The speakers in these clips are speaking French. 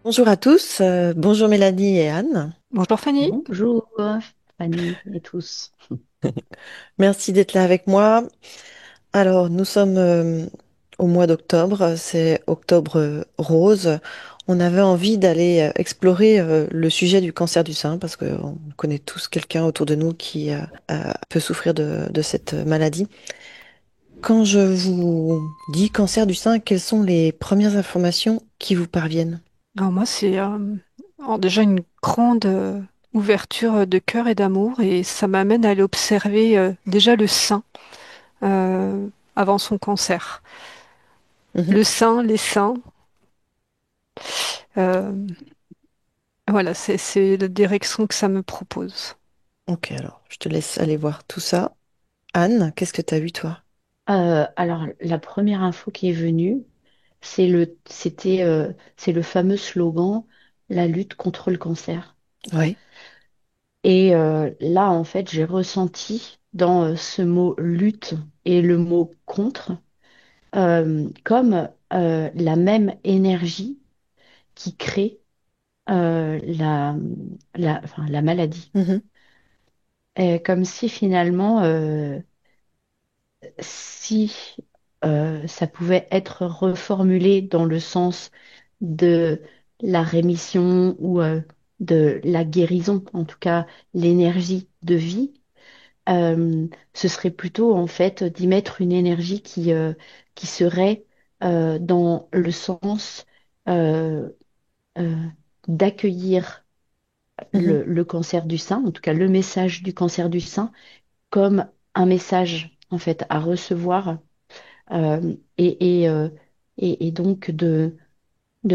Bonjour à tous, bonjour Mélanie et Anne. Bonjour Fanny. Bonjour, Fanny et tous. Merci d'être là avec moi. Alors, nous sommes au mois d'octobre, c'est octobre rose. On avait envie d'aller explorer le sujet du cancer du sein parce qu'on connaît tous quelqu'un autour de nous qui peut souffrir de cette maladie. Quand je vous dis cancer du sein, quelles sont les premières informations qui vous parviennent? Alors moi, c'est alors déjà une grande ouverture de cœur et d'amour et ça m'amène à aller observer déjà le sein euh, avant son cancer. Mhm. Le sein, les seins, euh, voilà, c'est la direction que ça me propose. Ok, alors, je te laisse aller voir tout ça. Anne, qu'est-ce que tu as vu toi? Alors, la première info qui est venue, c'est le fameux slogan, la lutte contre le cancer. Oui. Et là, en fait, j'ai ressenti dans ce mot lutte et le mot contre comme la même énergie qui crée enfin, la maladie. Comme si finalement, si ça pouvait être reformulé dans le sens de la rémission ou de la guérison, en tout cas l'énergie de vie, ce serait plutôt en fait d'y mettre une énergie qui serait dans le sens euh, euh, d'accueillir Mhm. le cancer du sein, en tout cas le message du cancer du sein, comme un message en fait à recevoir et donc de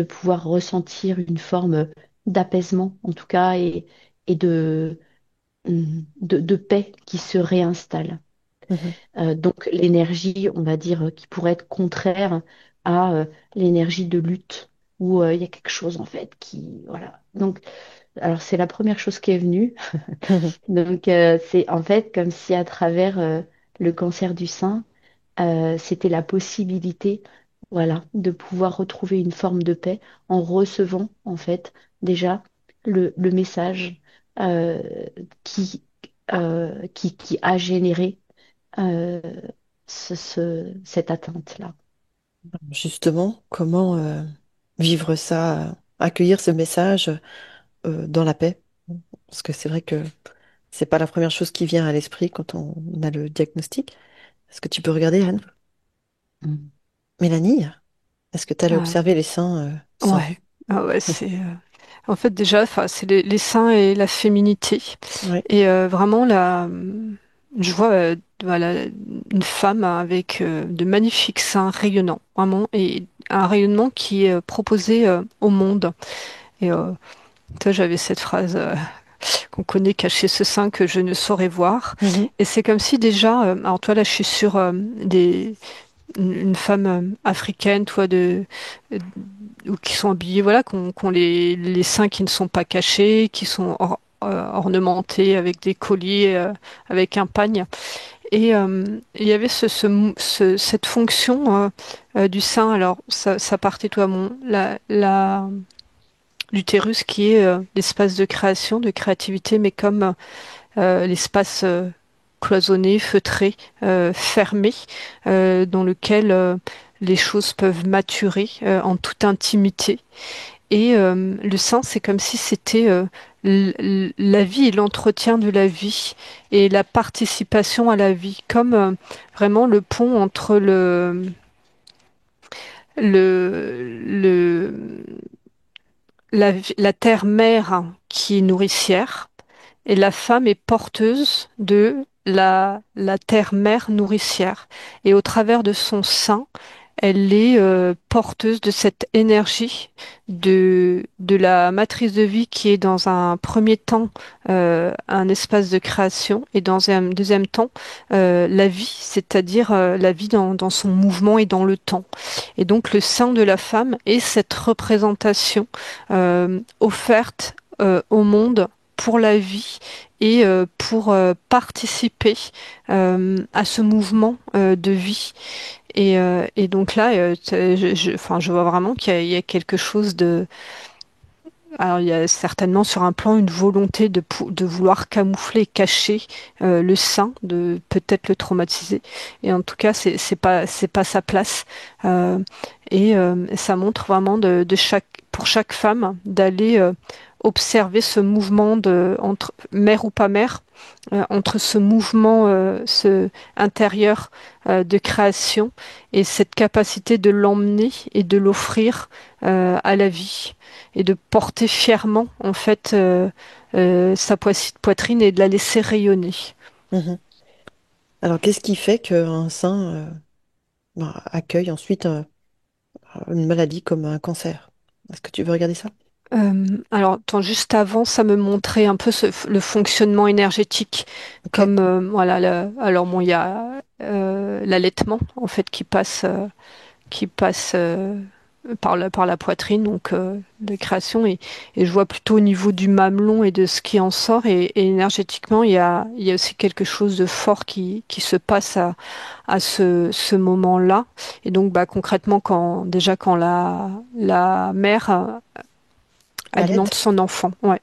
pouvoir ressentir une forme d'apaisement, en tout cas, et de paix qui se réinstalle. Mhm. Donc l'énergie, on va dire, qui pourrait être contraire à l'énergie de lutte, où il y a quelque chose en fait qui... Voilà. Donc, alors c'est la première chose qui est venue. Mhm. Donc c'est en fait comme si à travers le cancer du sein, c'était la possibilité, voilà, de pouvoir retrouver une forme de paix en recevant, en fait, déjà le message euh, qui, qui a généré euh, cette atteinte-là. Justement, comment vivre ça, accueillir ce message dans la paix? Parce que c'est vrai que c'est pas la première chose qui vient à l'esprit quand on a le diagnostic. Est-ce que tu peux regarder, Anne? Mm. Mélanie, est-ce que tu allais Euh, observer les seins sans ouais, vue? ah ouais, c'est en fait déjà, enfin, c'est les seins et la féminité Oui. et vraiment je vois voilà une femme avec de magnifiques seins rayonnants, vraiment et un rayonnement qui est proposé au monde. Et toi, j'avais cette phrase qu'on connaît cacher ce sein que je ne saurais voir. Mhm. Et c'est comme si déjà, alors toi là, je suis sur une femme africaine, toi, ou qui sont habillées, voilà, qui ont les seins qui ne sont pas cachés, qui sont ornementés avec des colliers, avec un pagne. Et il y avait cette fonction du sein. Alors, ça partait, toi, l'utérus qui est l'espace de création, de créativité, mais comme l'espace cloisonné, feutré, fermé, dans lequel les choses peuvent maturer en toute intimité. Et le sein, c'est comme si c'était la vie et l'entretien de la vie et la participation à la vie, comme vraiment le pont entre le, la terre-mère qui est nourricière et la femme est porteuse de la terre-mère nourricière. Et au travers de son sein, elle est porteuse de cette énergie de la matrice de vie qui est dans un premier temps un espace de création et dans un deuxième temps la vie, c'est-à-dire la vie dans son mouvement et dans le temps. Et donc le sein de la femme est cette représentation offerte au monde pour la vie et pour participer à ce mouvement de vie. Et donc là, enfin, je vois vraiment qu'il y a quelque chose alors il y a certainement sur un plan une volonté de vouloir camoufler, cacher le sein, de peut-être le traumatiser. Et en tout cas, c'est pas sa place. Euh, Ça montre vraiment pour chaque femme d'aller observer ce mouvement entre mère ou pas mère, entre ce mouvement intérieur de création et cette capacité de l'emmener et de l'offrir à la vie et de porter fièrement en fait sa poitrine et de la laisser rayonner. Mhm. Alors, qu'est-ce qui fait qu'un sein accueille ensuite une maladie comme un cancer? Est-ce que tu veux regarder ça? Alors, attends, juste avant, ça me montrait un peu le fonctionnement énergétique, Ok. comme voilà. Alors bon, il y a l'allaitement en fait qui passe par la poitrine, donc de création, et je vois plutôt au niveau du mamelon et de ce qui en sort, et énergétiquement, il y a aussi quelque chose de fort qui se passe à ce moment-là. Et donc, bah, concrètement, quand la mère alimente L'allaitre? son enfant, ouais.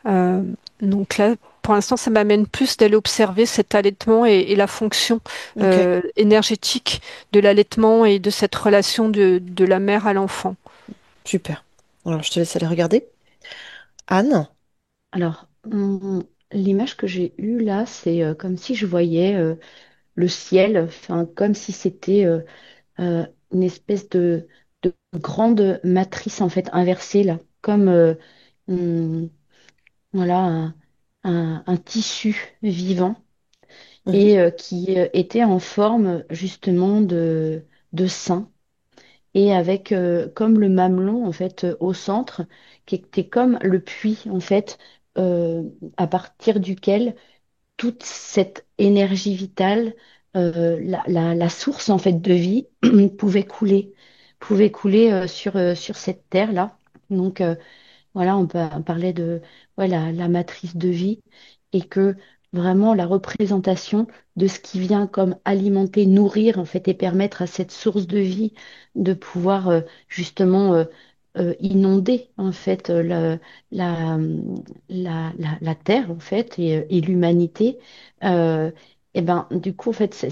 Euh, donc là, pour l'instant, ça m'amène plus d'aller observer cet allaitement et la fonction Ok, énergétique de l'allaitement et de cette relation de la mère à l'enfant. super. Alors, je te laisse aller regarder. Anne? Alors, l'image que j'ai eue là, c'est comme si je voyais le ciel, enfin, comme si c'était une espèce de grande matrice en fait inversée là, comme voilà un tissu vivant Mhm, et qui était en forme justement de sein et avec comme le mamelon en fait au centre qui était comme le puits en fait euh, à partir duquel toute cette énergie vitale, la source en fait de vie pouvait couler sur cette terre-là. Donc voilà, on parlait de ouais, la matrice de vie et que vraiment la représentation de ce qui vient comme alimenter, nourrir en fait et permettre à cette source de vie de pouvoir justement inonder en fait la, la terre en fait et l'humanité. Et ben du coup en fait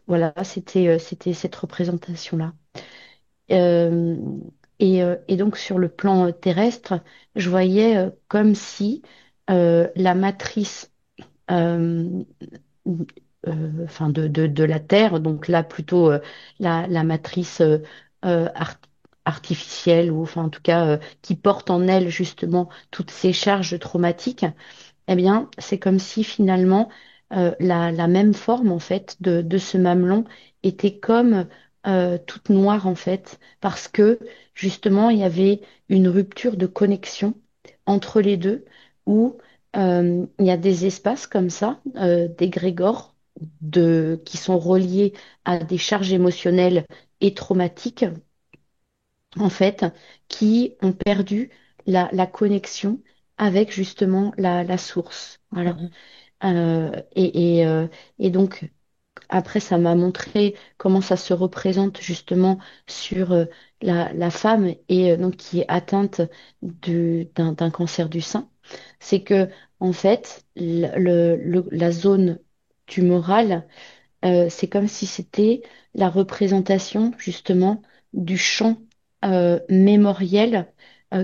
voilà c'était cette représentation-là. Euh, et donc sur le plan terrestre, je voyais comme si la matrice euh, enfin de la Terre, donc là plutôt la matrice euh, art- artificielle ou enfin en tout cas qui porte en elle justement toutes ces charges traumatiques, eh bien, c'est comme si finalement la même forme en fait de ce mamelon était comme toute noire en fait, parce que justement il y avait une rupture de connexion entre les deux, où il y a des espaces comme ça, des grégores qui sont reliés à des charges émotionnelles et traumatiques en fait, qui ont perdu la connexion avec justement la source. Voilà. mhm, Et donc, après, ça m'a montré comment ça se représente justement sur la femme et donc qui est atteinte d'un cancer du sein. C'est que, en fait, la zone tumorale, c'est comme si c'était la représentation justement du champ mémoriel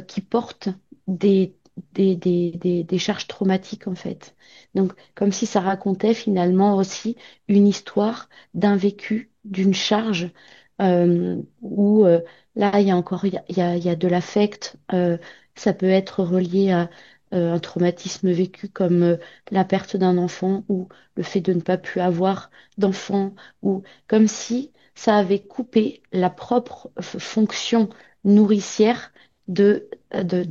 qui porte des, des charges traumatiques en fait. Donc comme si ça racontait finalement aussi une histoire d'un vécu, d'une charge où là il y a encore il y a de l'affect, ça peut être relié à un traumatisme vécu comme la perte d'un enfant ou le fait de ne pas plus avoir d'enfants, ou comme si ça avait coupé la propre fonction nourricière de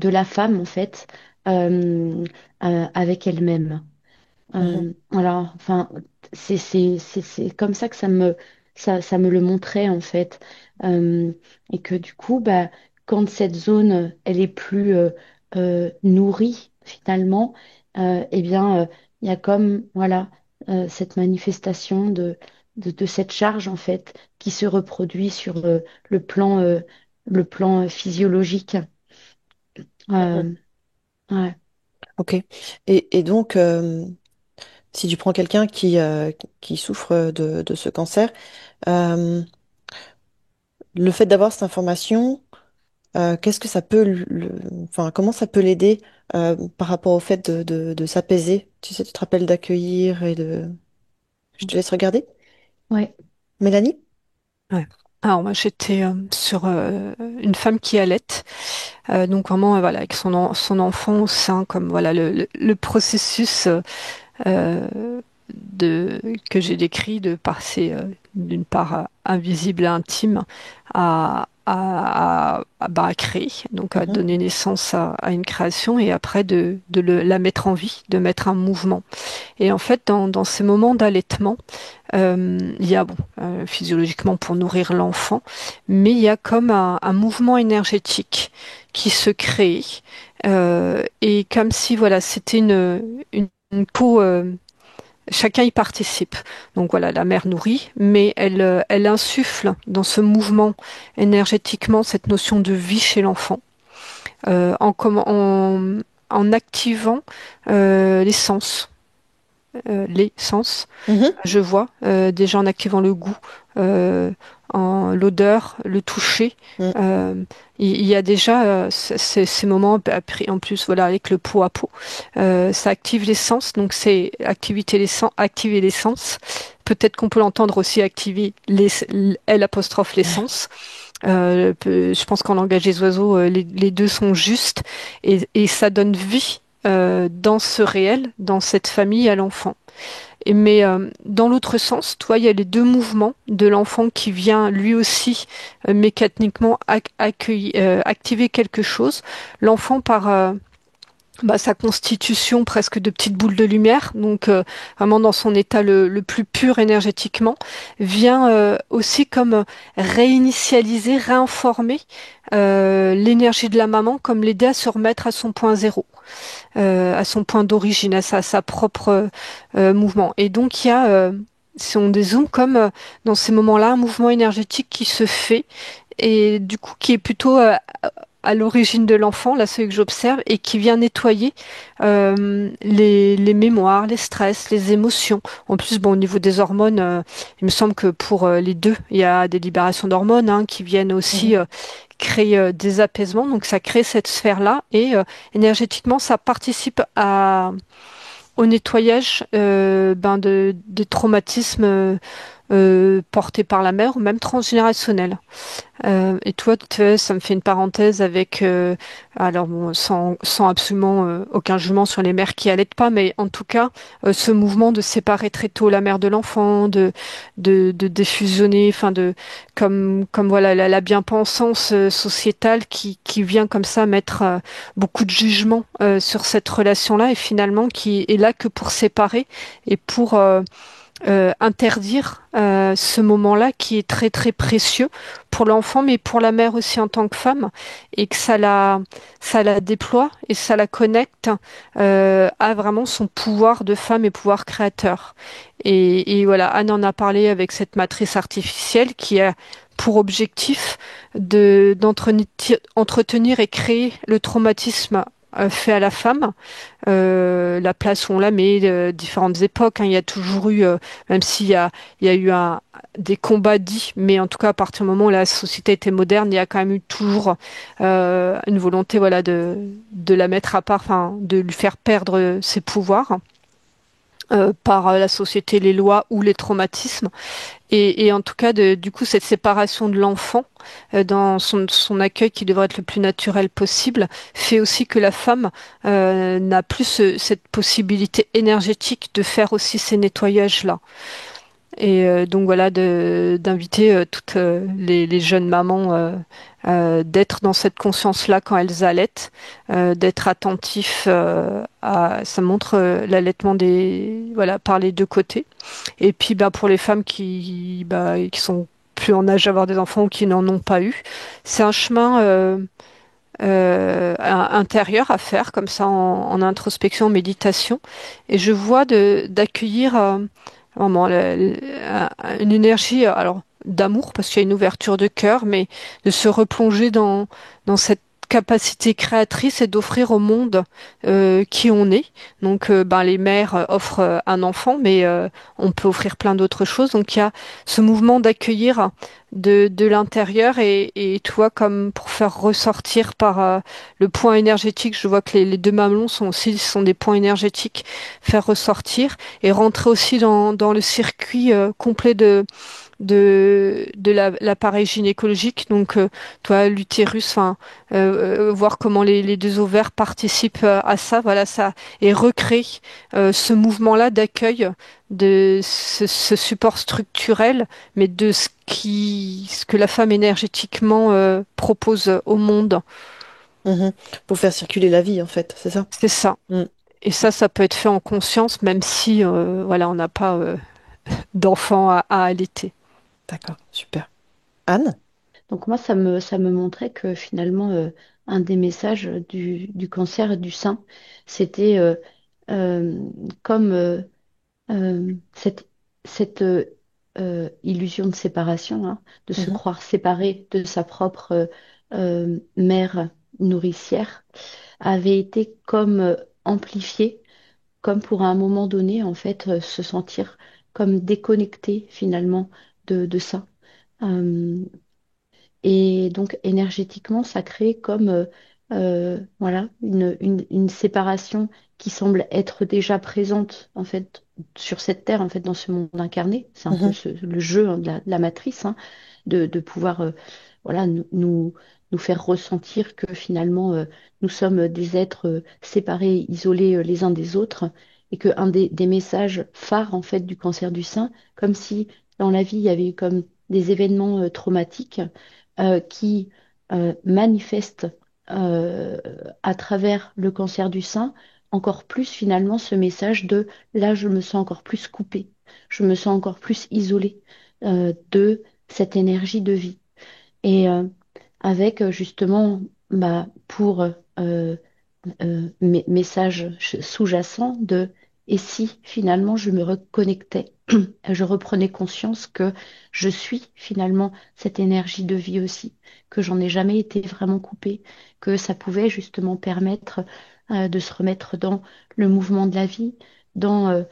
la femme, en fait, avec elle-même. mhm, Alors, enfin, c'est comme ça que ça me le montrait, en fait. Et que du coup, bah, quand cette zone, elle est plus nourrie, finalement, eh bien, il y a comme, voilà, cette manifestation de cette charge, en fait, qui se reproduit sur le plan physiologique. mhm. Euh, Ouais. Ok. Et donc, si tu prends quelqu'un qui souffre de ce cancer, euh, le fait d'avoir cette information, qu'est-ce que ça peut, enfin, comment ça peut l'aider par rapport au fait de s'apaiser? Tu sais, tu te rappelles d'accueillir et de... Je te laisse regarder. Ouais. Mélanie? Ouais. Alors moi j'étais sur une femme qui allait, donc vraiment voilà avec son enfant au sein, comme voilà le processus euh, de que j'ai décrit de passer d'une part invisible et intime à créer, donc à Mhm, donner naissance à une création et après la mettre en vie, de mettre un mouvement. Et en fait dans ces moments d'allaitement il y a, bon, physiologiquement pour nourrir l'enfant, mais il y a comme un mouvement énergétique qui se crée, et comme si, voilà, c'était une chacun y participe. Donc voilà, la mère nourrit, mais elle insuffle dans ce mouvement énergétiquement cette notion de vie chez l'enfant, en activant les sens. Les sens. mhm, Je vois déjà en activant le goût, euh, en l'odeur, le toucher. mhm, Euh, il y a déjà ces moments en plus voilà avec le pot à pot. Ça active les sens, donc c'est activer les sens. Peut-être qu'on peut l'entendre aussi activer L apostrophe les sens. Je pense qu'en langage des oiseaux, les deux sont justes et ça donne vie dans ce réel, dans cette famille à l'enfant. Mais dans l'autre sens, toi, il y a les deux mouvements de l'enfant qui vient lui aussi mécaniquement activer quelque chose. L'enfant par sa constitution presque de petites boules de lumière, donc vraiment dans son état le plus pur énergétiquement, vient aussi comme réinitialiser, réinformer l'énergie de la maman, comme l'aider à se remettre à son point zéro, à son point d'origine, sa propre mouvement. Et donc il y a, si on dézoome, comme dans ces moments-là, un mouvement énergétique qui se fait et du coup qui est plutôt à l'origine de l'enfant, là celui que j'observe, et qui vient nettoyer les mémoires, les stress, les émotions. En plus, bon, au niveau des hormones, il me semble que pour les deux, il y a des libérations d'hormones hein, qui viennent aussi mhm. créer des apaisements. Donc ça crée cette sphère-là et énergétiquement, ça participe au nettoyage des traumatismes portés par la mère ou même transgénérationnels. Et toi, ça me fait une parenthèse avec, alors bon, sans absolument aucun jugement sur les mères qui allaitent pas, mais en tout cas, ce mouvement de séparer très tôt la mère de l'enfant, de défusionner, enfin comme voilà la bien-pensance sociétale qui vient comme ça mettre beaucoup de jugement sur cette relation-là et finalement qui est là que pour séparer et pour interdire ce moment-là qui est très très précieux pour l'enfant, mais pour la mère aussi en tant que femme, et que ça la déploie et ça la connecte à vraiment son pouvoir de femme et pouvoir créateur. Et voilà, Anne en a parlé avec cette matrice artificielle qui a pour objectif d'entretenir et créer le traumatisme fait à la femme, la place où on la met, différentes époques. Hein, il y a toujours eu, même il y a eu des combats dits, mais en tout cas à partir du moment où la société était moderne, il y a quand même eu toujours une volonté, voilà, de la mettre à part, enfin, de lui faire perdre ses pouvoirs. Par la société, les lois ou les traumatismes. Et en tout cas, du coup, cette séparation de l'enfant dans son accueil qui devrait être le plus naturel possible fait aussi que la femme n'a plus cette possibilité énergétique de faire aussi ces nettoyages-là. Et donc voilà, d'inviter toutes les jeunes mamans d'être dans cette conscience-là quand elles allaitent, d'être attentifs ça montre l'allaitement voilà, par les deux côtés. Et puis bah, pour les femmes qui sont plus en âge d'avoir des enfants ou qui n'en ont pas eu, c'est un chemin intérieur à faire comme ça en introspection, en méditation. Et je vois d'accueillir vraiment une énergie alors d'amour parce qu'il y a une ouverture de cœur, mais de se replonger dans cette capacité créatrice et d'offrir au monde qui on est. Donc, ben, les mères offrent un enfant, mais on peut offrir plein d'autres choses. Donc, il y a ce mouvement d'accueillir de l'intérieur et tu vois, comme pour faire ressortir par le point énergétique, je vois que les deux mamelons sont des points énergétiques, faire ressortir et rentrer aussi dans le circuit complet de l'appareil gynécologique, donc toi l'utérus, enfin voir comment les deux ovaires participent à ça, voilà ça, et recréer ce mouvement-là d'accueil de ce support structurel, mais de ce que la femme énergétiquement propose au monde. Mhm. Pour faire circuler la vie, en fait, c'est ça? C'est ça. Mm. Et ça peut être fait en conscience, même si voilà, on n'a pas d'enfant à allaiter. D'accord, super. Anne? Donc moi, ça me montrait que finalement, un des messages du cancer du sein, c'était euh, comme cette illusion de séparation, hein, de se Mhm, croire séparé de sa propre mère nourricière, avait été comme amplifiée, comme pour à un moment donné, en fait, se sentir comme déconnecté finalement de ça. Euh, et donc énergétiquement, ça crée comme voilà, une séparation qui semble être déjà présente en fait sur cette terre, en fait, dans ce monde incarné. C'est un peu mhm, le jeu, hein, de la matrice, hein, de pouvoir voilà, nous faire ressentir que finalement nous sommes des êtres séparés, isolés les uns des autres, et que un des messages phares en fait du cancer du sein, comme si dans la vie il y avait eu comme des événements traumatiques qui manifeste euh, à travers le cancer du sein encore plus finalement ce message de là, je me sens encore plus coupée, je me sens encore plus isolée de cette énergie de vie. Et avec justement, bah, pour message sous-jacent de et si finalement je me reconnectais, je reprenais conscience que je suis finalement cette énergie de vie aussi, que j'en ai jamais été vraiment coupée, que ça pouvait justement permettre de se remettre dans le mouvement de la vie, dans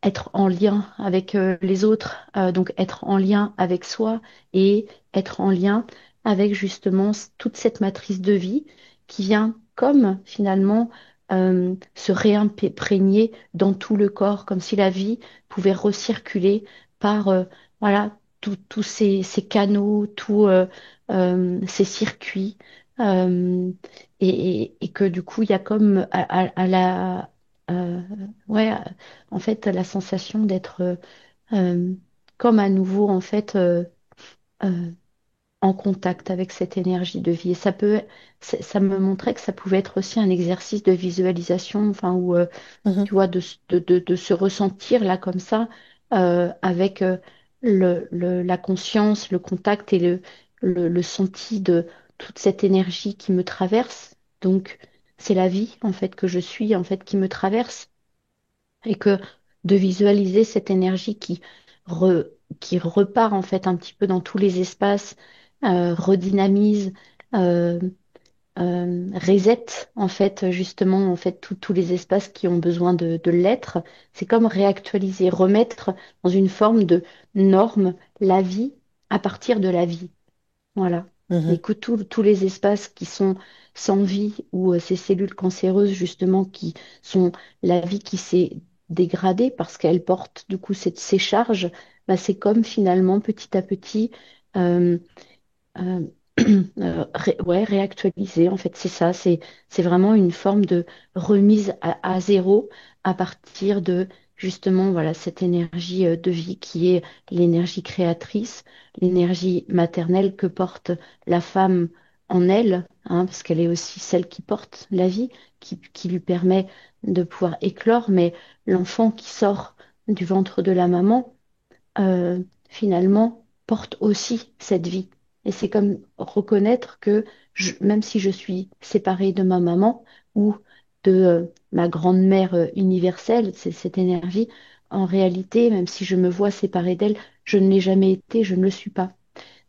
être en lien avec les autres, donc être en lien avec soi et être en lien avec justement toute cette matrice de vie qui vient comme finalement se réimprégner dans tout le corps, comme si la vie pouvait recirculer par voilà tous ces canaux, tous ces circuits. euh, et que du coup, il y a comme à la euh, ouais, en fait, la sensation d'être euh, comme à nouveau en fait euh, en contact avec cette énergie de vie. Et ça me montrait que ça pouvait être aussi un exercice de visualisation, enfin, où mhm, tu vois, de se ressentir là comme ça, avec la conscience, le contact et le senti de toute cette énergie qui me traverse. Donc, c'est la vie en fait que je suis, en fait, qui me traverse et que de visualiser cette énergie qui repart en fait un petit peu dans tous les espaces, redynamise, euh, reset en fait justement en fait tous les espaces qui ont besoin de l'être. C'est comme réactualiser, remettre dans une forme de norme la vie à partir de la vie. Voilà. Et mhm, que tous les espaces qui sont sans vie ou ces cellules cancéreuses, justement, qui sont la vie qui s'est dégradée parce qu'elle porte du coup ces charges, bah, c'est comme finalement petit à petit euh, euh, ouais, réactualiser. En fait, c'est ça. C'est vraiment une forme de remise à zéro à partir de justement voilà, cette énergie de vie qui est l'énergie créatrice, l'énergie maternelle que porte la femme en elle, hein, parce qu'elle est aussi celle qui porte la vie, qui lui permet de pouvoir éclore, mais l'enfant qui sort du ventre de la maman, finalement, porte aussi cette vie. Et c'est comme reconnaître que même si je suis séparée de ma maman ou de ma grand-mère universelle, c'est cette énergie, en réalité, même si je me vois séparée d'elle, je ne l'ai jamais été, je ne le suis pas.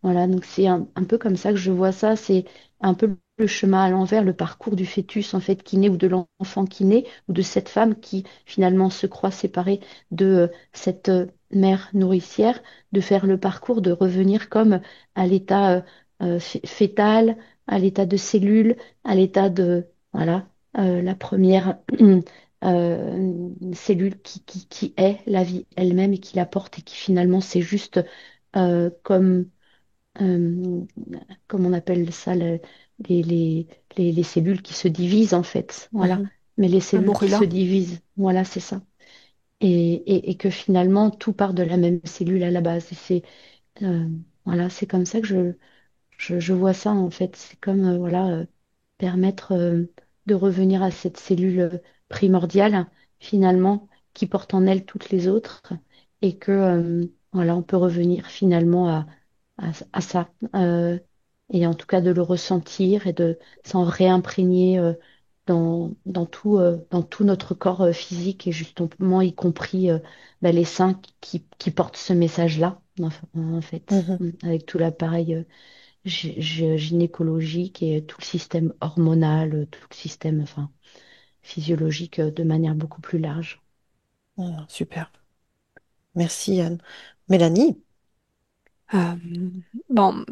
Voilà, donc c'est un peu comme ça que je vois ça. C'est un peu le chemin à l'envers, le parcours du fœtus en fait qui naît ou de l'enfant qui naît ou de cette femme qui finalement se croit séparée de cette mère nourricière, de faire le parcours, de revenir comme à l'état fœtal, à l'état de cellule, à l'état de voilà la première cellule qui est la vie elle-même et qui la porte et qui finalement c'est juste comme euh, comme on appelle ça, les, les, les cellules qui se divisent en fait. Voilà. Mhm. Mais les Le cellules qui se morula. divisent, voilà, c'est ça. Et que finalement, tout part de la même cellule à la base. Et euh, voilà, c'est comme ça que je vois ça en fait. C'est comme voilà, permettre de revenir à cette cellule primordiale finalement qui porte en elle toutes les autres et que voilà, on peut revenir finalement à ça. Et en tout cas de le ressentir et de s'en réimprégner dans tout notre corps physique et justement y compris les seins qui portent ce message-là, en fait, Mhm. avec tout l'appareil gynécologique et tout le système hormonal, tout le système enfin, physiologique de manière beaucoup plus large. Ah, super. Merci, Anne. Mélanie? Euh, bon,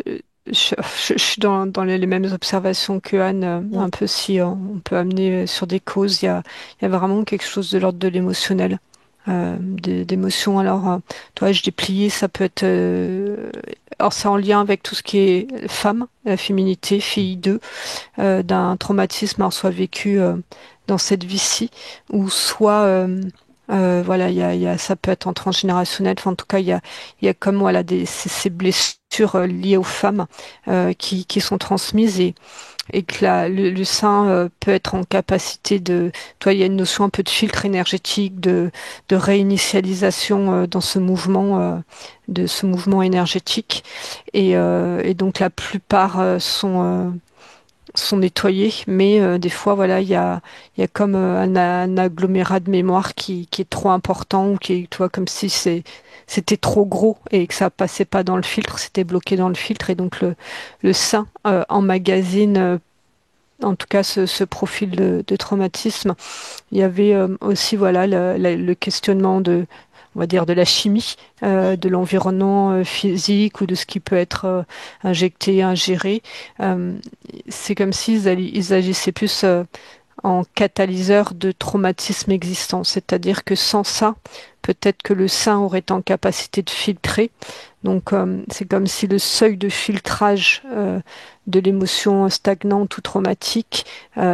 euh, je suis dans les mêmes observations que Anne, Mm. un peu si on peut amener sur des causes, il y a vraiment quelque chose de l'ordre de l'émotionnel, d'émotion. Alors, toi, je déplié, ça peut être, alors c'est en lien avec tout ce qui est femme, la féminité, fille d'eux, d'un traumatisme, alors soit vécu dans cette vie-ci, ou soit voilà, ça peut être en transgénérationnel. Enfin, en tout cas, il y a comme voilà ces blessures liées aux femmes qui sont transmises et que le sein peut être en capacité de, toi, il y a une notion un peu de filtre énergétique, de réinitialisation de ce mouvement énergétique. Et donc la plupart sont nettoyés, mais des fois, voilà, il y a comme un agglomérat de mémoire qui est trop important ou qui est, tu vois, comme si c'était trop gros et que ça passait pas dans le filtre, c'était bloqué dans le filtre et donc le sein emmagasine en tout cas ce profil de traumatisme. Il y avait aussi voilà le questionnement de on va dire de la chimie, de l'environnement physique ou de ce qui peut être injecté, ingéré. Euh, c'est comme ils agissaient plus en catalyseur de traumatisme existant. C'est-à-dire que sans ça, peut-être que le sein aurait été en capacité de filtrer. Donc, c'est comme si le seuil de filtrage de l'émotion stagnante ou traumatique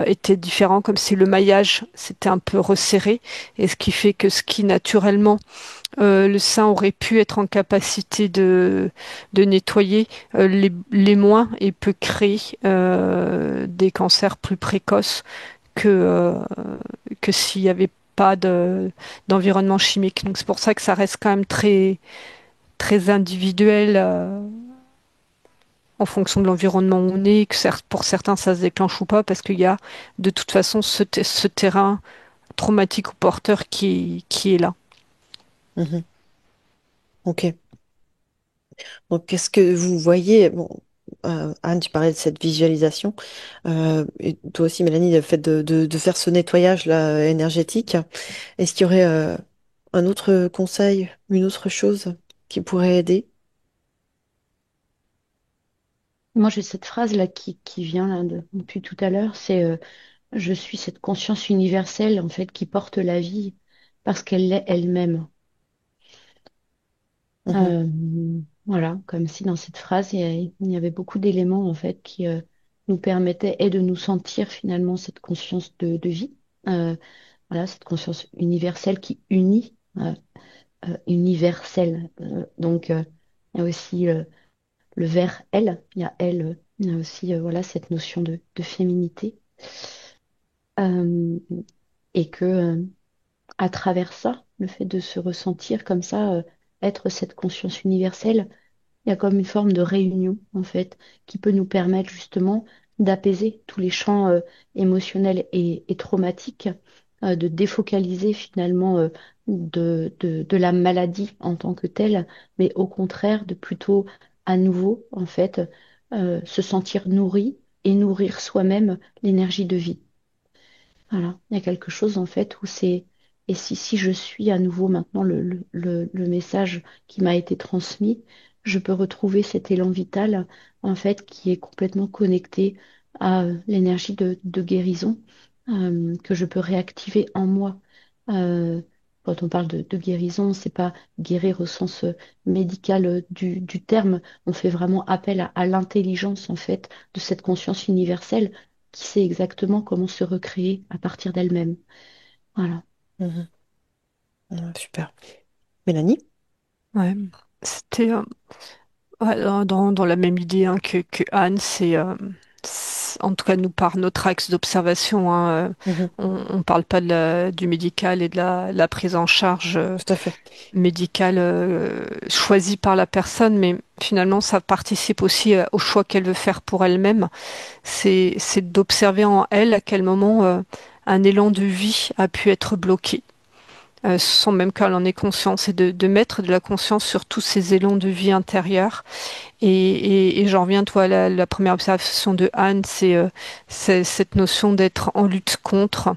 était différent, comme si le maillage s'était un peu resserré. Et ce qui fait que ce qui naturellement le sein aurait pu être en capacité de nettoyer les moins et peut créer des cancers plus précoces que, euh, que s'il n'y avait pas d'environnement chimique. Donc c'est pour ça que ça reste quand même très individuel en fonction de l'environnement où on est, que pour certains ça se déclenche ou pas, parce qu'il y a de toute façon ce terrain traumatique ou porteur qui est là. Mhm. Ok. Donc, qu'est-ce que vous voyez? Bon, Anne, tu parlais de cette visualisation. Et toi aussi, Mélanie, le fait de faire ce nettoyage là, énergétique. Est-ce qu'il y aurait un autre conseil, une autre chose qui pourrait aider? Moi, j'ai cette phrase-là qui vient là, depuis tout à l'heure, c'est je suis cette conscience universelle en fait qui porte la vie parce qu'elle l'est elle-même. Mhm. Euh, voilà, comme si dans cette phrase, il y avait beaucoup d'éléments en fait qui nous permettaient et de nous sentir finalement cette conscience de vie. Voilà, cette conscience universelle qui unit, universelle. Donc, il y a aussi le vers elle, il y a elle, il y a aussi voilà, cette notion de féminité. Euh, et que à travers ça, le fait de se ressentir comme ça, être cette conscience universelle, il y a comme une forme de réunion, en fait, qui peut nous permettre justement d'apaiser tous les champs émotionnels et traumatiques, de défocaliser finalement de la maladie en tant que telle, mais au contraire de plutôt à nouveau, en fait, se sentir nourri, et nourrir soi-même l'énergie de vie. Voilà, il y a quelque chose en fait où c'est, et si je suis à nouveau maintenant le message qui m'a été transmis, je peux retrouver cet élan vital en fait qui est complètement connecté à l'énergie de guérison que je peux réactiver en moi. Euh, Quand on parle de guérison, c'est pas guérir au sens médical du terme, on fait vraiment appel à l'intelligence en fait de cette conscience universelle qui sait exactement comment se recréer à partir d'elle-même. Voilà. Mhm. Ouais, super. Mélanie? Ouais. C'était ouais, dans la même idée hein, que Anne, en tout cas nous par notre axe d'observation, hein, Mhm. on parle pas du médical et de la prise en charge Tout à fait. médicale choisie par la personne, mais finalement ça participe aussi au choix qu'elle veut faire pour elle-même. C'est d'observer en elle à quel moment un élan de vie a pu être bloqué sans même qu'elle en ait conscience, et de mettre de la conscience sur tous ces élans de vie intérieure. Et j'en reviens, toi, à la première observation de Anne, c'est cette notion d'être en lutte contre,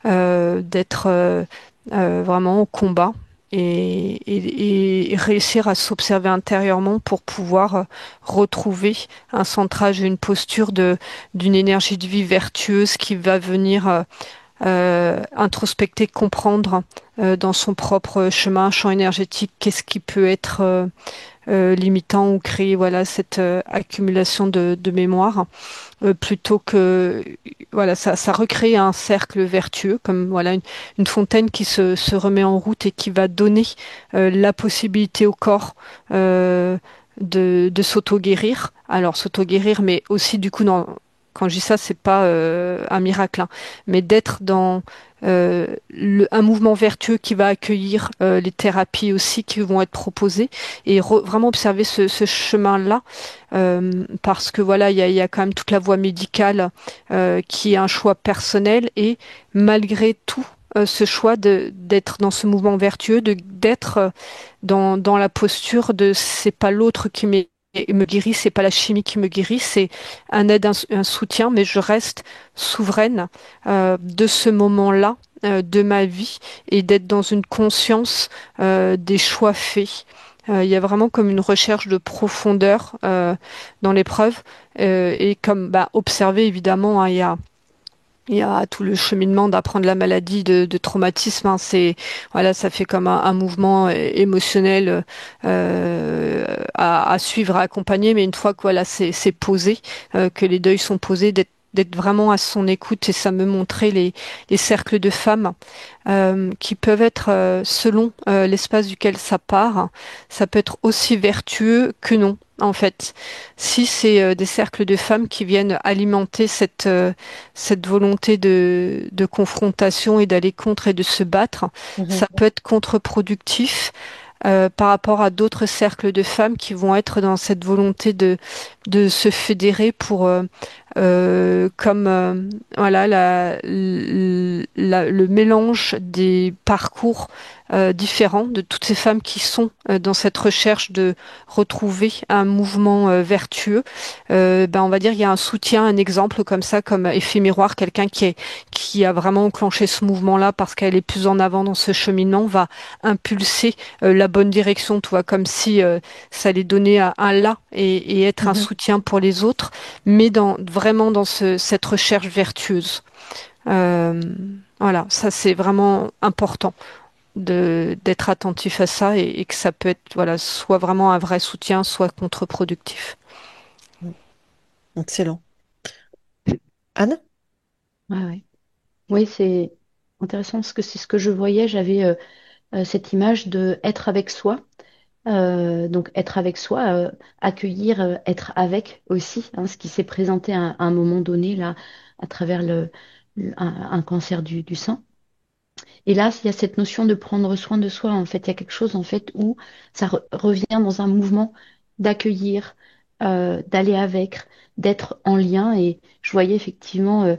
d'être vraiment au combat. Et réussir à s'observer intérieurement pour pouvoir retrouver un centrage et une posture d'une énergie de vie vertueuse qui va venir introspecter, comprendre dans son propre chemin, champ énergétique, qu'est-ce qui peut être limitant ou créer voilà cette accumulation de mémoire plutôt que voilà ça recrée un cercle vertueux comme voilà une fontaine qui se remet en route et qui va donner la possibilité au corps de s'auto-guérir. Alors s'auto-guérir, mais aussi du coup quand je dis ça, c'est pas un miracle, hein, mais d'être dans un mouvement vertueux qui va accueillir les thérapies aussi qui vont être proposées et vraiment observer ce chemin-là parce que voilà, il y a quand même toute la voie médicale qui est un choix personnel et malgré tout, ce choix d'être dans ce mouvement vertueux, d'être dans la posture de c'est pas l'autre qui me guérit, c'est pas la chimie qui me guérit, c'est un aide, un soutien, mais je reste souveraine de ce moment-là de ma vie et d'être dans une conscience des choix faits. Il y a vraiment comme une recherche de profondeur dans l'épreuve et comme bah, observer évidemment, hein, il y a tout le cheminement d'apprendre la maladie de traumatisme. Hein, c'est voilà, ça fait comme un mouvement émotionnel à suivre, à accompagner. Mais une fois que voilà, c'est posé, que les deuils sont posés, d'être vraiment à son écoute et ça me montrait les cercles de femmes qui peuvent être selon l'espace duquel ça part, ça peut être aussi vertueux que non. En fait, si c'est des cercles de femmes qui viennent alimenter cette volonté de confrontation et d'aller contre et de se battre, Mhm. ça peut être contre-productif par rapport à d'autres cercles de femmes qui vont être dans cette volonté de se fédérer pour comme voilà le mélange des parcours différents de toutes ces femmes qui sont dans cette recherche de retrouver un mouvement vertueux. Ben on va dire il y a un soutien, un exemple comme ça, comme effet miroir, quelqu'un qui a vraiment enclenché ce mouvement-là parce qu'elle est plus en avant dans ce cheminement va impulser la bonne direction, tu vois, comme si ça allait donner un là et être un Mhm. soutien pour les autres, mais vraiment dans cette recherche vertueuse. Euh, voilà, ça c'est vraiment important d'être attentif à ça et que ça peut être voilà soit vraiment un vrai soutien, soit contre-productif. Excellent. Anne? Ouais, ouais. Oui, c'est intéressant parce que c'est ce que je voyais. J'avais cette image de être avec soi. Donc être avec soi, accueillir, être avec aussi, hein, ce qui s'est présenté à un moment donné là, à travers un cancer du sein. Et là, il y a cette notion de prendre soin de soi. En fait, il y a quelque chose en fait où ça revient dans un mouvement d'accueillir, d'aller avec, d'être en lien. Et je voyais effectivement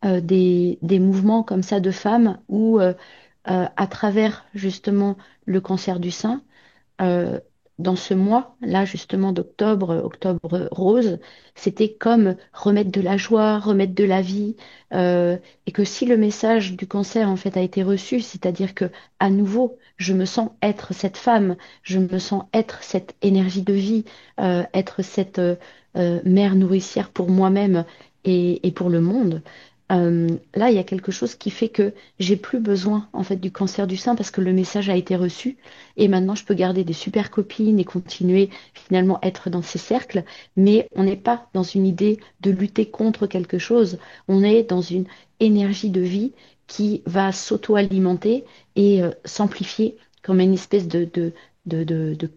des mouvements comme ça de femmes où, à travers justement le cancer du sein, dans ce mois, là justement d'octobre, octobre rose, c'était comme remettre de la joie, remettre de la vie, et que si le message du cancer en fait a été reçu, c'est-à-dire que à nouveau, je me sens être cette femme, je me sens être cette énergie de vie, être cette mère nourricière pour moi-même et pour le monde. Là, il y a quelque chose qui fait que j'ai plus besoin en fait du cancer du sein parce que le message a été reçu et maintenant je peux garder des super copines et continuer finalement être dans ces cercles, mais on n'est pas dans une idée de lutter contre quelque chose, on est dans une énergie de vie qui va s'auto-alimenter et s'amplifier comme une espèce de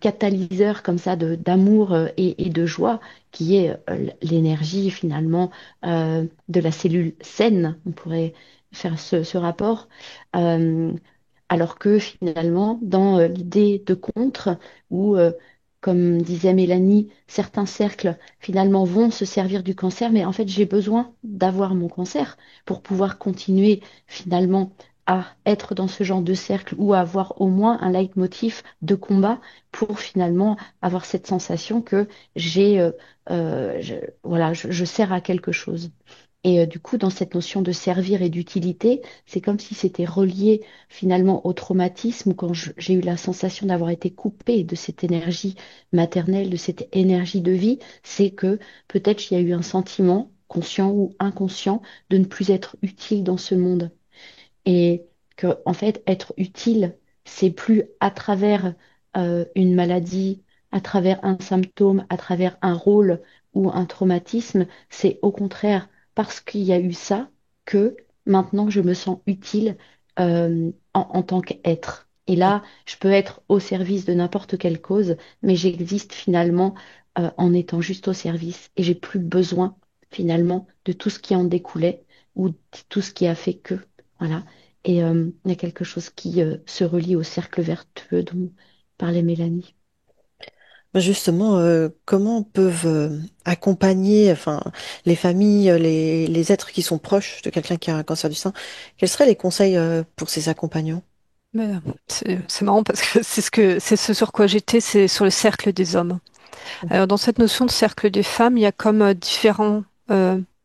catalyseur comme ça d'amour et de joie qui est l'énergie finalement de la cellule saine, on pourrait faire ce rapport. Euh, Alors que finalement, dans l'idée de contre, où, comme disait Mélanie, certains cercles finalement vont se servir du cancer, mais en fait j'ai besoin d'avoir mon cancer pour pouvoir continuer finalement à être dans ce genre de cercle ou à avoir au moins un leitmotiv de combat pour finalement avoir cette sensation que j'ai, voilà, je sers à quelque chose. Et du coup, dans cette notion de servir et d'utilité, c'est comme si c'était relié finalement au traumatisme, quand j'ai eu la sensation d'avoir été coupée de cette énergie maternelle, de cette énergie de vie, c'est que peut-être il y a eu un sentiment, conscient ou inconscient, de ne plus être utile dans ce monde. Et que, en fait, être utile, c'est plus à travers une maladie, à travers un symptôme, à travers un rôle ou un traumatisme, c'est au contraire parce qu'il y a eu ça que maintenant je me sens utile en tant qu'être. Et là, je peux être au service de n'importe quelle cause, mais j'existe finalement en étant juste au service et j'ai plus besoin finalement de tout ce qui en découlait ou de tout ce qui a fait que. Voilà. Et il y a quelque chose qui se relie au cercle vertueux dont parlait Mélanie. Ben justement, comment peuvent accompagner, enfin, les familles, les êtres qui sont proches de quelqu'un qui a un cancer du sein, quels seraient les conseils pour ces accompagnants? Mais, c'est marrant parce que c'est ce sur quoi j'étais, c'est sur le cercle des hommes. Alors dans cette notion de cercle des femmes, il y a comme différents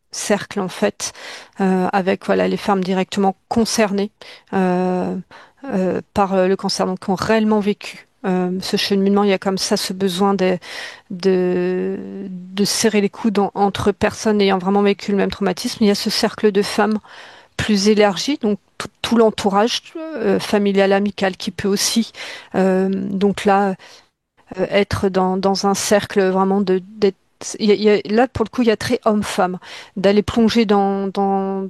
cercles en fait, avec voilà les femmes directement concernées euh, par le cancer, donc qui ont réellement vécu ce cheminement. Il y a comme ça ce besoin de serrer les coudes entre personnes ayant vraiment vécu le même traumatisme. Il y a ce cercle de femmes plus élargi, donc tout l'entourage familial, amical qui peut aussi donc là être dans un cercle vraiment d'être là, pour le coup, il y a très homme-femme, d'aller plonger dans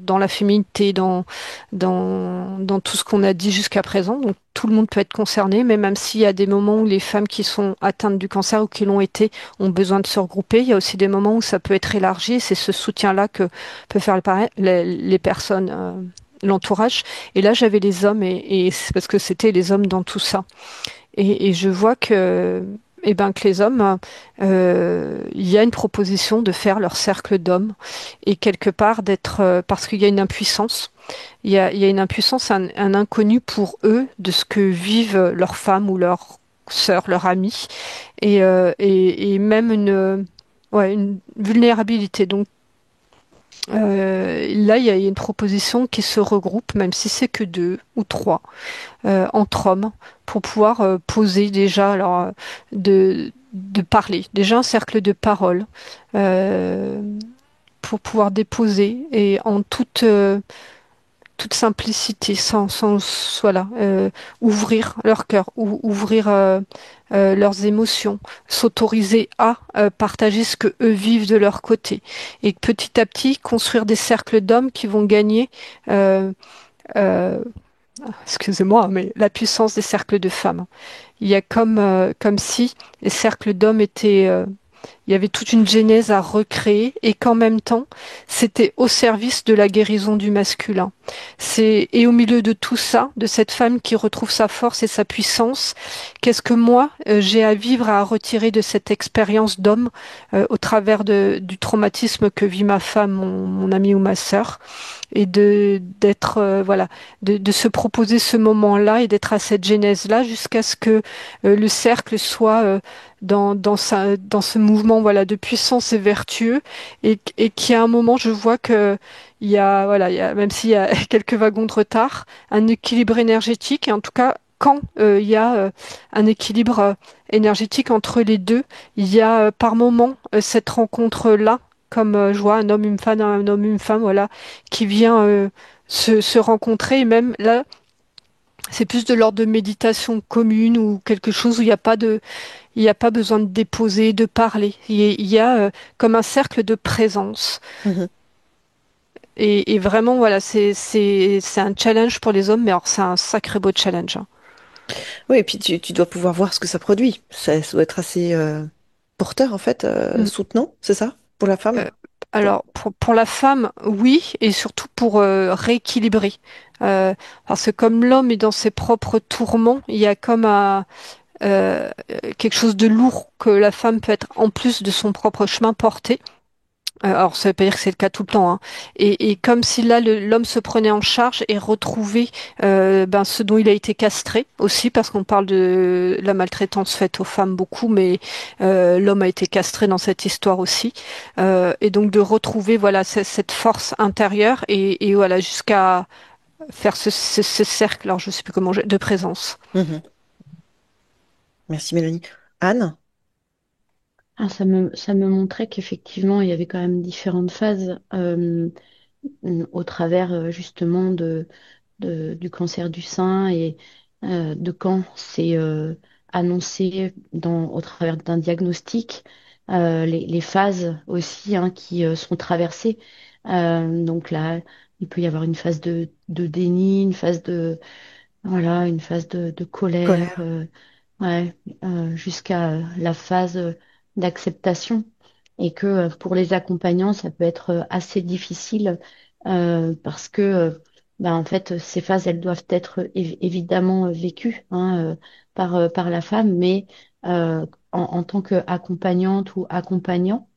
la féminité, dans tout ce qu'on a dit jusqu'à présent. Donc, tout le monde peut être concerné, mais même s'il y a des moments où les femmes qui sont atteintes du cancer ou qui l'ont été ont besoin de se regrouper, il y a aussi des moments où ça peut être élargi. C'est ce soutien-là que peut faire les personnes, l'entourage. Et là, j'avais les hommes, et c'est parce que c'était les hommes dans tout ça. Et je vois que les hommes, il y a une proposition de faire leur cercle d'hommes et quelque part d'être, parce qu'il y a une impuissance, il y a une impuissance, un inconnu pour eux de ce que vivent leurs femmes ou leurs sœurs, leurs amis, et même ouais, une vulnérabilité. Donc là, il y a une proposition qui se regroupe, même si c'est que deux ou trois entre hommes pour pouvoir poser déjà, alors de parler, déjà un cercle de parole euh, pour pouvoir déposer et en toute simplicité, sans voilà, ouvrir leur cœur, ouvrir leurs émotions, s'autoriser à partager ce que eux vivent de leur côté et petit à petit construire des cercles d'hommes qui vont gagner euh, euh, excusez-moi, mais la puissance des cercles de femmes. Il y a comme si les cercles d'hommes étaient, il y avait toute une genèse à recréer et qu'en même temps, c'était au service de la guérison du masculin. Et au milieu de tout ça, de cette femme qui retrouve sa force et sa puissance, qu'est-ce que moi, j'ai à vivre, à retirer de cette expérience d'homme au travers du traumatisme que vit ma femme, mon amie ou ma sœur? et de d'être voilà de se proposer ce moment-là et d'être à cette genèse-là jusqu'à ce que le cercle soit dans ce mouvement voilà de puissance et vertueux et qu'il y a un moment je vois que il y a voilà il y a même s'il y a quelques wagons de retard un équilibre énergétique et en tout cas quand il y a un équilibre énergétique entre les deux il y a par moment cette rencontre-là comme je vois un homme, une femme, voilà, qui vient se rencontrer. Et même là, c'est plus de l'ordre de méditation commune ou quelque chose où il n'y a pas besoin de déposer, de parler. Il y a comme un cercle de présence. Mhm. Et vraiment, voilà, c'est un challenge pour les hommes, mais alors c'est un sacré beau challenge, hein. Oui, et puis tu dois pouvoir voir ce que ça produit. Ça doit être assez porteur, en fait, Mm. soutenant, c'est ça, pour la femme? Euh, Pour- alors, pour la femme, oui, et surtout pour rééquilibrer. Euh, Parce que comme l'homme est dans ses propres tourments, il y a comme quelque chose de lourd que la femme peut être en plus de son propre chemin porté. Alors ça veut pas dire que c'est le cas tout le temps, hein. Et comme si là l'homme se prenait en charge et retrouvait ben, ce dont il a été castré aussi, parce qu'on parle de la maltraitance faite aux femmes beaucoup, mais l'homme a été castré dans cette histoire aussi. Et donc de retrouver voilà cette force intérieure et voilà jusqu'à faire ce cercle, alors je sais plus comment, de présence. Mhm. Merci Mélanie. Anne? Ah, ça me montrait qu'effectivement, il y avait quand même différentes phases au travers justement du cancer du sein et de quand c'est annoncé au travers d'un diagnostic, les phases aussi hein, qui sont traversées. Donc là, il peut y avoir une phase de déni, une phase voilà, une phase de colère, Colère. ouais, jusqu'à la phase d'acceptation. Et que pour les accompagnants, ça peut être assez difficile parce que, bah, en fait, ces phases, elles doivent être évidemment vécues hein, par la femme, mais en tant qu'accompagnante ou accompagnant,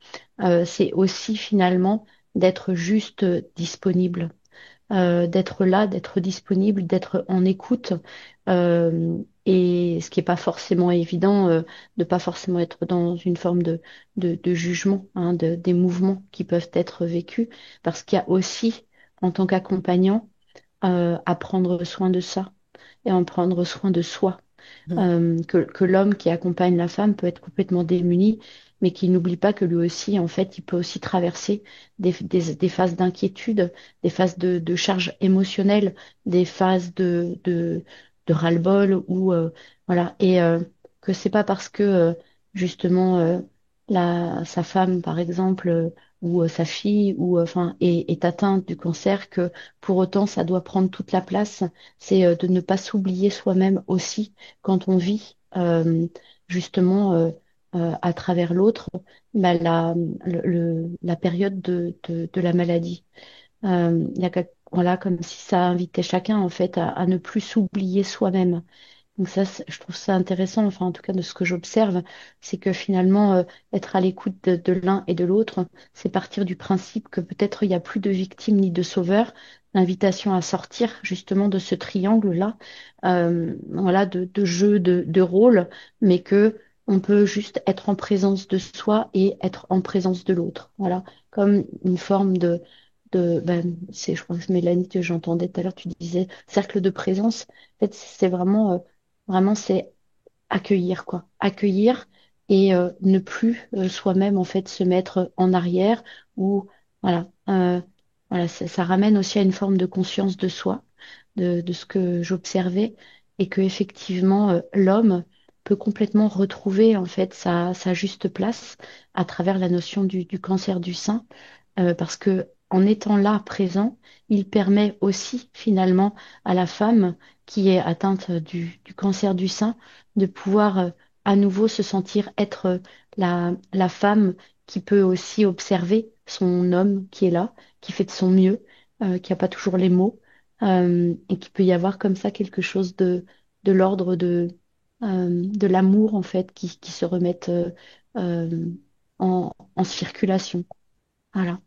c'est aussi finalement d'être juste disponible d'être là, d'être disponible, d'être en écoute. Et ce qui n'est pas forcément évident, de pas forcément être dans une forme de jugement, hein, des mouvements qui peuvent être vécus, parce qu'il y a aussi, en tant qu'accompagnant, à prendre soin de ça et en prendre soin de soi Mhm. que l'homme qui accompagne la femme peut être complètement démuni, mais qui n'oublie pas que lui aussi, en fait, il peut aussi traverser des phases d'inquiétude, des phases de charge émotionnelle, des phases de ras-le-bol, ou voilà, et que c'est pas parce que justement sa femme, par exemple, ou sa fille, ou enfin, est atteinte du cancer, que pour autant ça doit prendre toute la place. C'est de ne pas s'oublier soi-même aussi quand on vit justement à travers l'autre bah, la période de la maladie. Il y a voilà, comme si ça invitait chacun en fait à ne plus s'oublier soi-même. Donc ça, je trouve ça intéressant, enfin en tout cas de ce que j'observe, c'est que finalement être à l'écoute de l'un et de l'autre, c'est partir du principe que peut-être il n'y a plus de victimes ni de sauveurs, l'invitation à sortir justement de ce triangle-là, voilà, de jeu, de rôle, mais que on peut juste être en présence de soi et être en présence de l'autre, voilà, comme une forme je crois que c'est Mélanie que j'entendais tout à l'heure, tu disais cercle de présence. En fait, c'est vraiment, c'est accueillir, quoi. Accueillir et ne plus soi-même, en fait, se mettre en arrière ou, voilà. Voilà, ça ramène aussi à une forme de conscience de soi, de ce que j'observais et que, effectivement, l'homme peut complètement retrouver, en fait, sa juste place à travers la notion du cancer du sein parce que en étant là, présent, il permet aussi finalement à la femme qui est atteinte du cancer du sein de pouvoir à nouveau se sentir être la femme qui peut aussi observer son homme qui est là, qui fait de son mieux, qui n'a pas toujours les mots, et qui peut y avoir comme ça quelque chose de l'ordre de l'amour en fait qui se remette euh, en circulation. Voilà.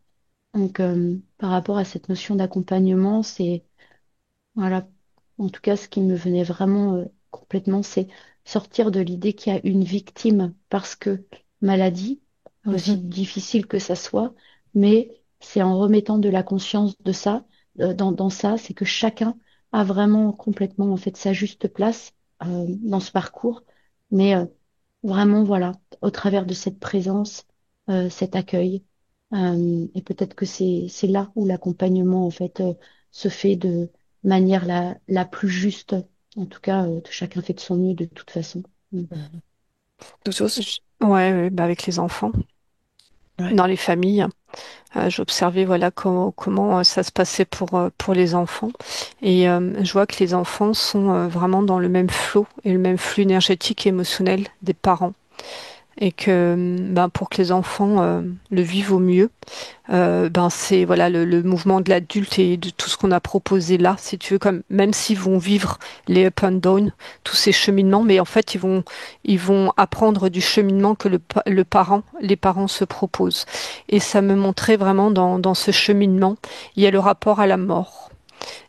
Donc, par rapport à cette notion d'accompagnement, c'est, voilà, en tout cas, ce qui me venait vraiment complètement, c'est sortir de l'idée qu'il y a une victime parce que maladie, aussi Mhm. difficile que ça soit, mais c'est en remettant de la conscience de ça, dans ça, c'est que chacun a vraiment complètement en fait sa juste place dans ce parcours, mais vraiment voilà, au travers de cette présence, cet accueil, et peut-être que c'est là où l'accompagnement en fait se fait de manière la plus juste. En tout cas, chacun fait de son mieux de toute façon. Mm. Mhm. Tout chose? Ouais, ouais, bah avec les enfants, Ouais. dans les familles. J'observais voilà comment ça se passait pour les enfants et je vois que les enfants sont vraiment dans le même flot et le même flux énergétique et émotionnel des parents et que ben, pour que les enfants le vivent au mieux, ben c'est voilà le mouvement de l'adulte et de tout ce qu'on a proposé là, si tu veux, comme même s'ils vont vivre les up and down, tous ces cheminements, mais en fait ils vont apprendre du cheminement que les parents se proposent. Et ça me montrait vraiment dans ce cheminement, il y a le rapport à la mort.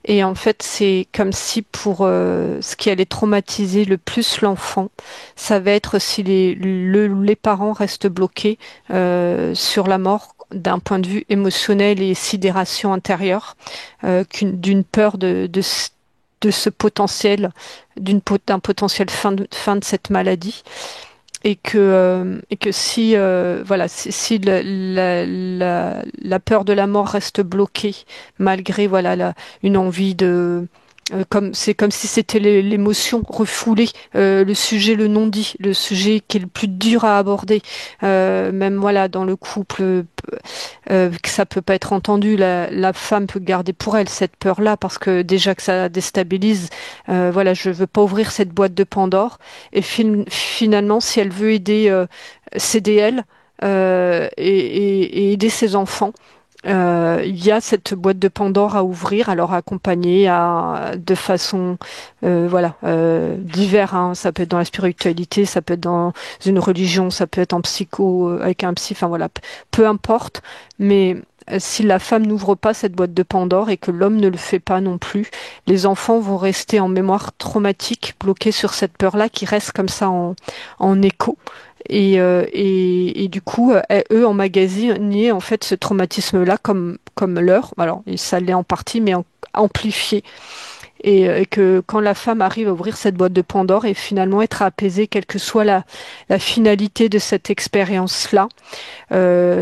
Et en fait, c'est comme si pour ce qui allait traumatiser le plus l'enfant, ça va être si les parents restent bloqués sur la mort d'un point de vue émotionnel et sidération intérieure, d'une peur de ce potentiel, d'un potentiel fin de cette maladie et que si voilà si la peur de la mort reste bloquée malgré voilà une envie de comme si c'était l'émotion refoulée, le sujet le non dit, le sujet qui est le plus dur à aborder, même voilà dans le couple, que ça peut pas être entendu, la femme peut garder pour elle cette peur-là parce que déjà que ça déstabilise, voilà, je veux pas ouvrir cette boîte de Pandore. Et finalement, si elle veut aider CDL et aider ses enfants, il y a cette boîte de Pandore à ouvrir, à leur accompagner de façon voilà divers. Hein. Ça peut être dans la spiritualité, ça peut être dans une religion, ça peut être en psycho avec un psy. Enfin voilà, peu importe. Mais si la femme n'ouvre pas cette boîte de Pandore et que l'homme ne le fait pas non plus, les enfants vont rester en mémoire traumatique, bloqués sur cette peur-là qui reste comme ça en écho. Et du coup, eux emmagasinaient en fait ce traumatisme-là comme leur. Alors, et ça l'est en partie, mais amplifié. Et que quand la femme arrive à ouvrir cette boîte de Pandore et finalement être apaisée, quelle que soit la finalité de cette expérience-là,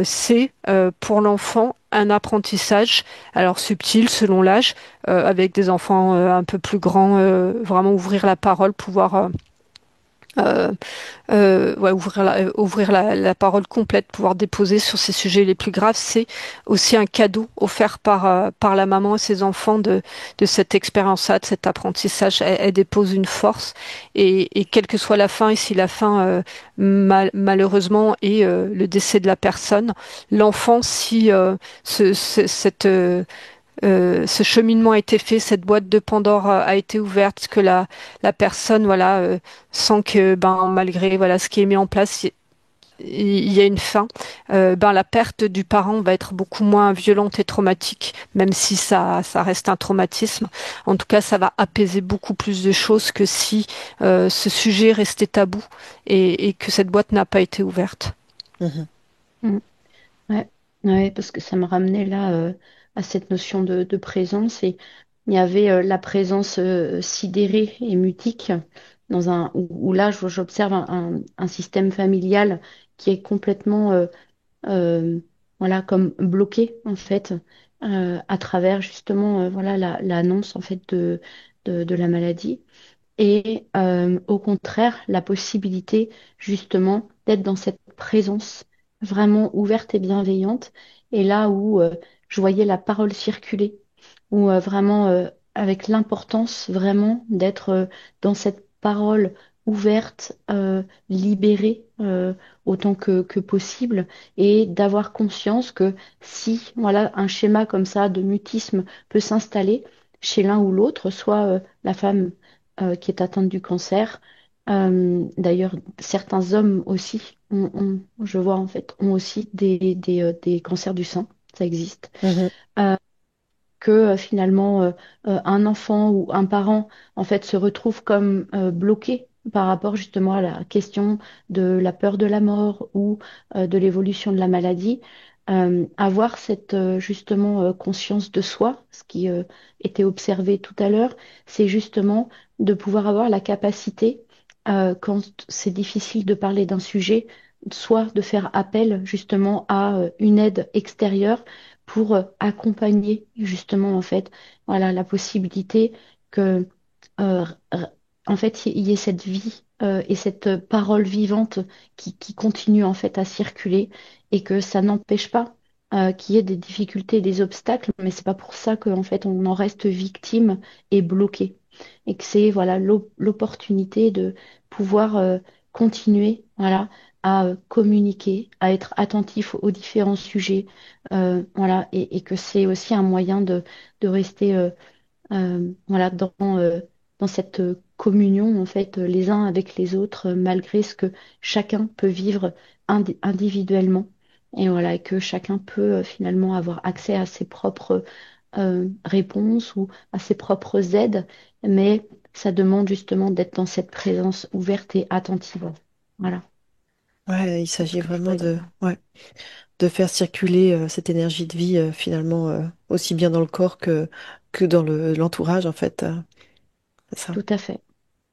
c'est pour l'enfant un apprentissage, alors subtil selon l'âge, avec des enfants un peu plus grands, vraiment ouvrir la parole, pouvoir euh, ouais, ouvrir la parole complète, pouvoir déposer sur ces sujets les plus graves, c'est aussi un cadeau offert par la maman à ses enfants de cette expérience-là, de cet apprentissage. Elle dépose une force et quelle que soit la fin, et si la fin malheureusement est le décès de la personne, l'enfant, si cette ce cheminement a été fait, cette boîte de Pandore a été ouverte, que la personne voilà sent que ben malgré voilà ce qui est mis en place, il y a une fin. Ben la perte du parent va être beaucoup moins violente et traumatique, même si ça reste un traumatisme. En tout cas, ça va apaiser beaucoup plus de choses que si ce sujet restait tabou et que cette boîte n'a pas été ouverte. Mhm. Mm. Ouais, ouais, parce que ça me ramenait là à cette notion de présence et il y avait la présence sidérée et mutique où là j'observe un système familial qui est complètement euh, voilà comme bloqué en fait à travers justement voilà l'annonce en fait de la maladie et au contraire la possibilité justement d'être dans cette présence vraiment ouverte et bienveillante et là où je voyais la parole circuler où vraiment avec l'importance vraiment d'être dans cette parole ouverte, libérée autant que possible et d'avoir conscience que si voilà un schéma comme ça de mutisme peut s'installer chez l'un ou l'autre, soit la femme qui est atteinte du cancer, d'ailleurs certains hommes aussi je vois en fait ont aussi des cancers du sein. ça existe. Mhm. Euh, que finalement un enfant ou un parent en fait se retrouve comme bloqué par rapport justement à la question de la peur de la mort ou de l'évolution de la maladie. Avoir cette justement conscience de soi, ce qui était observé tout à l'heure, c'est justement de pouvoir avoir la capacité, quand c'est difficile de parler d'un sujet, soit de faire appel justement à une aide extérieure pour accompagner justement en fait voilà la possibilité que euh, r- en fait il y ait cette vie et cette parole vivante qui continue en fait à circuler et que ça n'empêche pas qu'il y ait des difficultés, des obstacles, mais c'est pas pour ça qu'en fait on en reste victime et bloqué et que c'est voilà l'opportunité de pouvoir continuer voilà à communiquer, à être attentif aux différents sujets, voilà, et que c'est aussi un moyen de rester voilà, dans cette communion, en fait, les uns avec les autres, malgré ce que chacun peut vivre individuellement. Et voilà, et que chacun peut finalement avoir accès à ses propres réponses ou à ses propres aides, mais ça demande justement d'être dans cette présence ouverte et attentive. Voilà, Ouais, il c'est ce s'agit que je vraiment pourrais de, dire. ouais, de faire circuler cette énergie de vie finalement aussi bien dans le corps que dans l'entourage en fait. C'est ça. Tout à fait.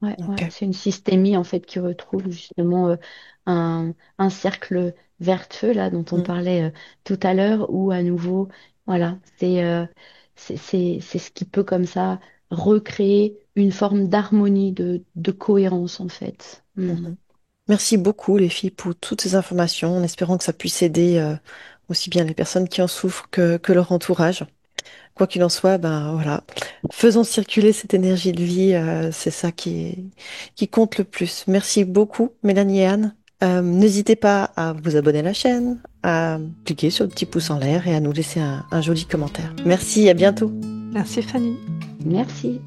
Ouais, ouais. Ok. C'est une systémie en fait qui retrouve justement un cercle vertueux là dont on Mm. parlait tout à l'heure où à nouveau voilà c'est ce qui peut comme ça recréer une forme d'harmonie de cohérence en fait. Mhm. Merci beaucoup les filles pour toutes ces informations en espérant que ça puisse aider aussi bien les personnes qui en souffrent que leur entourage. Quoi qu'il en soit, ben voilà, faisons circuler cette énergie de vie, c'est ça qui compte le plus. Merci beaucoup, Mélanie et Anne. N'hésitez pas à vous abonner à la chaîne, à cliquer sur le petit pouce en l'air et à nous laisser un joli commentaire. Merci, à bientôt. Merci Fanny. Merci.